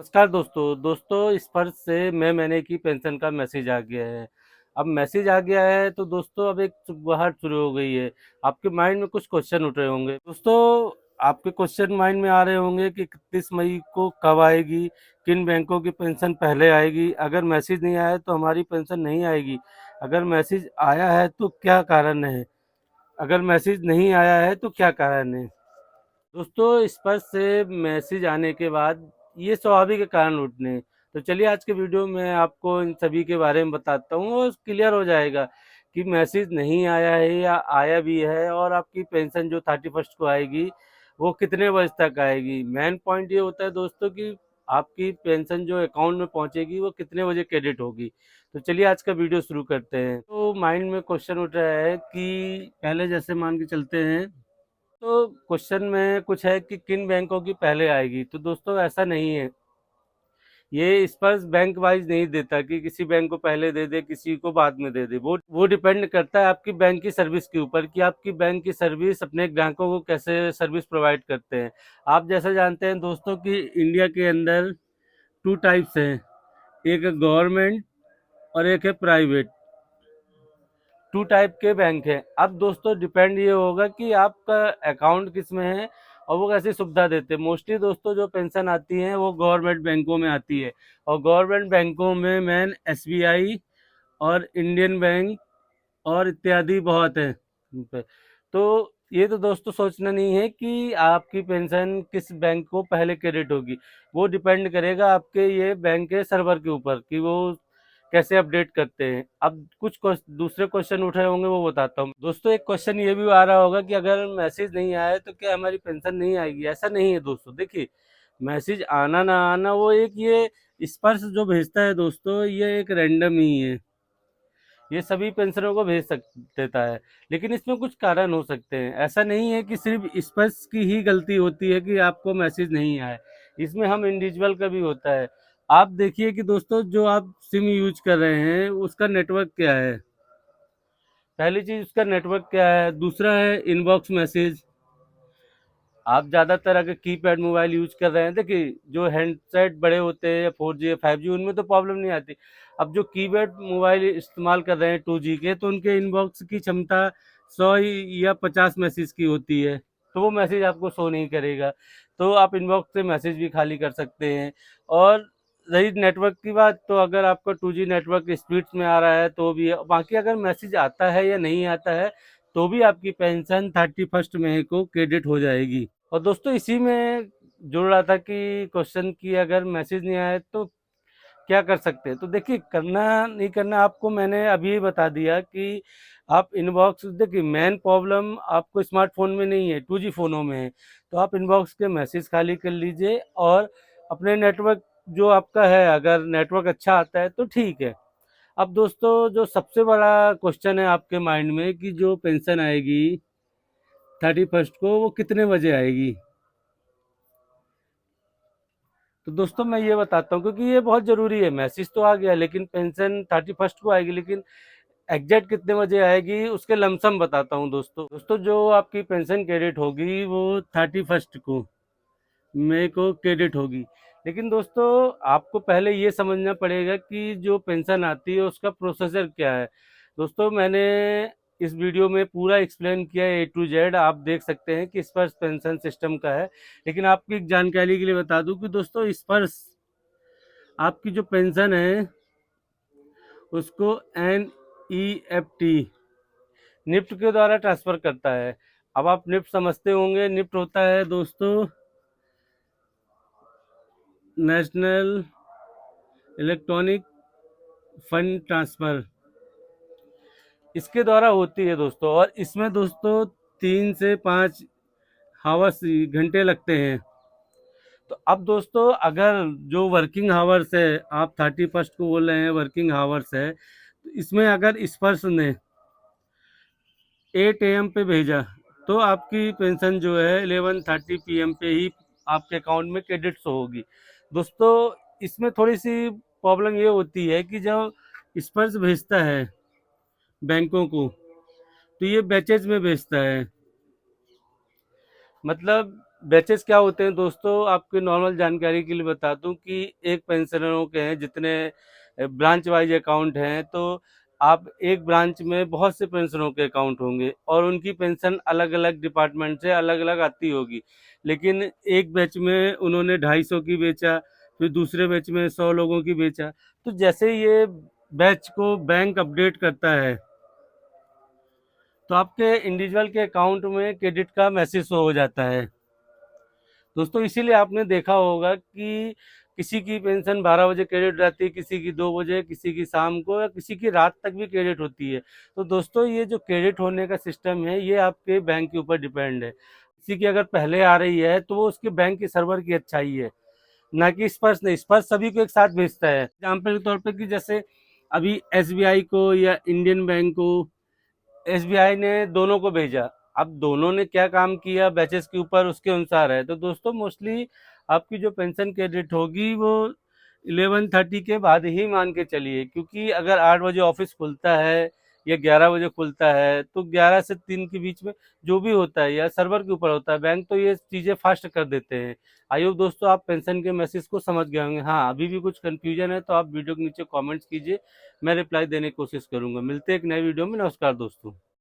नमस्कार दोस्तों स्पर्श से महीने की पेंशन का मैसेज आ गया है। अब मैसेज आ गया है तो दोस्तों अब एक चुगवाहट शुरू हो गई है। आपके माइंड में कुछ क्वेश्चन उठ रहे होंगे दोस्तों। आपके क्वेश्चन माइंड में आ रहे होंगे कि 31 मई को कब आएगी, किन बैंकों की पेंशन पहले आएगी, अगर मैसेज नहीं आया तो हमारी पेंशन नहीं आएगी, अगर मैसेज आया है तो क्या कारण है, अगर मैसेज नहीं आया है तो क्या कारण है। दोस्तों स्पर्श से मैसेज आने के बाद ये स्वाभाविक कारण उठने। तो चलिए आज के वीडियो में आपको इन सभी के बारे में बताता हूँ और क्लियर हो जाएगा कि मैसेज नहीं आया है या आया भी है और आपकी पेंशन जो 31 को आएगी वो कितने बजे तक आएगी। मेन पॉइंट ये होता है दोस्तों कि आपकी पेंशन जो अकाउंट में पहुंचेगी वो कितने बजे क्रेडिट होगी। तो चलिए आज का वीडियो शुरू करते हैं। तो माइंड में क्वेश्चन उठ रहा है कि पहले जैसे मान के चलते हैं तो क्वेश्चन में कुछ है कि किन बैंकों की पहले आएगी। तो दोस्तों ऐसा नहीं है, ये स्पर्श बैंक वाइज नहीं देता कि किसी बैंक को पहले दे दे किसी को बाद में दे दे। वो डिपेंड करता है आपकी बैंक की सर्विस के ऊपर कि आपकी बैंक की सर्विस अपने ग्राहकों को कैसे सर्विस प्रोवाइड करते हैं। आप जैसा जानते हैं दोस्तों कि इंडिया के अंदर टू टाइप्स हैं, एक है गवर्नमेंट और एक है प्राइवेट। टू टाइप के बैंक हैं। अब दोस्तों डिपेंड ये होगा कि आपका अकाउंट किस में है और वो कैसी सुविधा देते हैं। मोस्टली दोस्तों जो पेंशन आती है वो गवर्नमेंट बैंकों में आती है और गवर्नमेंट बैंकों में मेन एसबीआई और इंडियन बैंक और इत्यादि बहुत है। तो ये तो दोस्तों सोचना नहीं है कि आपकी पेंशन किस बैंक को पहले क्रेडिट होगी। वो डिपेंड करेगा आपके ये बैंक के सर्वर के ऊपर कि वो कैसे अपडेट करते हैं। अब कुछ दूसरे क्वेश्चन उठ रहे होंगे वो बताता हूँ दोस्तों। एक क्वेश्चन ये भी आ रहा होगा कि अगर मैसेज नहीं आया तो क्या हमारी पेंशन नहीं आएगी। ऐसा नहीं है दोस्तों। देखिए मैसेज आना ना आना वो एक ये स्पर्श जो भेजता है दोस्तों ये एक रैंडम ही है, ये सभी पेंशनरों को भेज सक देता है। लेकिन इसमें कुछ कारण हो सकते हैं। ऐसा नहीं है कि सिर्फ स्पर्श की ही गलती होती है कि आपको मैसेज नहीं आए, इसमें हम इंडिविजुअल का भी होता है। आप देखिए कि दोस्तों जो आप सिम यूज कर रहे हैं उसका नेटवर्क क्या है। पहली चीज उसका नेटवर्क क्या है, दूसरा है इनबॉक्स मैसेज। आप ज़्यादातर अगर कीपैड मोबाइल यूज कर रहे हैं, देखिए जो हैंडसेट बड़े होते हैं 4G या 5G उनमें तो प्रॉब्लम नहीं आती। अब जो कीपैड मोबाइल इस्तेमाल कर रहे हैं 2G के, तो उनके इनबॉक्स की क्षमता 100 या 50 मैसेज की होती है, तो वो मैसेज आपको शो नहीं करेगा। तो आप इनबॉक्स से मैसेज भी खाली कर सकते हैं। और रही नेटवर्क की बात, तो अगर आपका 2G नेटवर्क स्पीड्स में आ रहा है तो भी है। बाकी अगर मैसेज आता है या नहीं आता है तो भी आपकी पेंशन 31 मई को क्रेडिट हो जाएगी। और दोस्तों इसी में जुड़ रहा था कि क्वेश्चन की अगर मैसेज नहीं आए तो क्या कर सकते हैं। तो देखिए करना नहीं करना आपको मैंने अभी बता दिया कि आप इनबॉक्स, देखिए मेन प्रॉब्लम आपको स्मार्टफोन में नहीं है, 2G फोनों में है। तो आप इनबॉक्स के मैसेज खाली कर लीजिए और अपने नेटवर्क जो आपका है, अगर नेटवर्क अच्छा आता है तो ठीक है। अब दोस्तों जो सबसे बड़ा क्वेश्चन है आपके माइंड में कि जो पेंशन आएगी 31 को वो कितने बजे आएगी। तो दोस्तों मैं ये बताता हूँ क्योंकि ये बहुत ज़रूरी है। मैसेज तो आ गया लेकिन पेंशन 31 को आएगी, लेकिन एग्जैक्ट कितने बजे आएगी उसके लमसम बताता हूँ दोस्तों जो आपकी पेंशन क्रेडिट होगी वो 31 को मई को क्रेडिट होगी। लेकिन दोस्तों आपको पहले ये समझना पड़ेगा कि जो पेंशन आती है उसका प्रोसेसर क्या है। दोस्तों मैंने इस वीडियो में पूरा एक्सप्लेन किया है A to Z, आप देख सकते हैं कि स्पर्श पेंशन सिस्टम का है। लेकिन आपकी एक जानकारी के लिए बता दूं कि दोस्तों स्पर्श आपकी जो पेंशन है उसको NEFT निफ्ट के द्वारा ट्रांसफर करता है। अब आप निफ्ट समझते होंगे, निफ्ट होता है दोस्तों नेशनल इलेक्ट्रॉनिक फंड ट्रांसफर, इसके द्वारा होती है दोस्तों। और इसमें दोस्तों 3 से 5 हावर्स घंटे लगते हैं। तो अब दोस्तों अगर जो वर्किंग हावर्स है, आप 31 को बोल रहे हैं वर्किंग हावर्स है, तो इसमें अगर स्पर्श ने 8 AM पे भेजा तो आपकी पेंशन जो है 11:30 PM पे ही आपके अकाउंट में क्रेडिट्स होगी। दोस्तों इसमें थोड़ी सी प्रॉब्लम ये होती है कि जब स्पर्श भेजता है बैंकों को तो ये बैचेज में भेजता है। मतलब बैचेस क्या होते हैं दोस्तों, आपकी नॉर्मल जानकारी के लिए बता दूं कि एक पेंशनरों के हैं जितने ब्रांच वाइज अकाउंट हैं, तो आप एक ब्रांच में बहुत से पेंशनरों के अकाउंट होंगे और उनकी पेंशन अलग अलग डिपार्टमेंट से अलग अलग आती होगी। लेकिन एक बैच में उन्होंने 250 की बेचा, फिर दूसरे बैच में 100 लोगों की बेचा। तो जैसे ये बैच को बैंक अपडेट करता है, तो आपके इंडिविजुअल के अकाउंट में क्रेडिट का मैसेज शो हो जाता है दोस्तों। इसीलिए आपने देखा होगा कि किसी की पेंशन 12 बजे क्रेडिट रहती है, किसी की 2 बजे, किसी की शाम को, या किसी की रात तक भी क्रेडिट होती है। तो दोस्तों ये जो क्रेडिट होने का सिस्टम है, ये आपके बैंक के ऊपर डिपेंड है। किसी की अगर पहले आ रही है तो वो उसके बैंक के सर्वर की अच्छाई है, ना कि स्पर्श नहीं। स्पर्श सभी को एक साथ भेजता है। एग्जाम्पल के तौर पर कि जैसे अभी एसबीआई को या इंडियन बैंक को एसबीआई ने दोनों को भेजा। अब दोनों ने क्या काम किया बैचेस के ऊपर, उसके अनुसार है। तो दोस्तों मोस्टली आपकी जो पेंशन क्रेडिट होगी वो 11:30 के बाद ही मान के चलिए, क्योंकि अगर 8 बजे ऑफिस खुलता है या 11 बजे खुलता है, तो 11 से 3 के बीच में जो भी होता है या सर्वर के ऊपर होता है, बैंक तो ये चीज़ें फास्ट कर देते हैं। आई होप दोस्तों आप पेंशन के मैसेज को समझ गए होंगे। हाँ, अभी भी कुछ कन्फ्यूजन है तो आप वीडियो के नीचे कमेंट्स कीजिए, मैं रिप्लाई देने की कोशिश करूंगा। मिलते हैं एक नए वीडियो में। नमस्कार दोस्तों।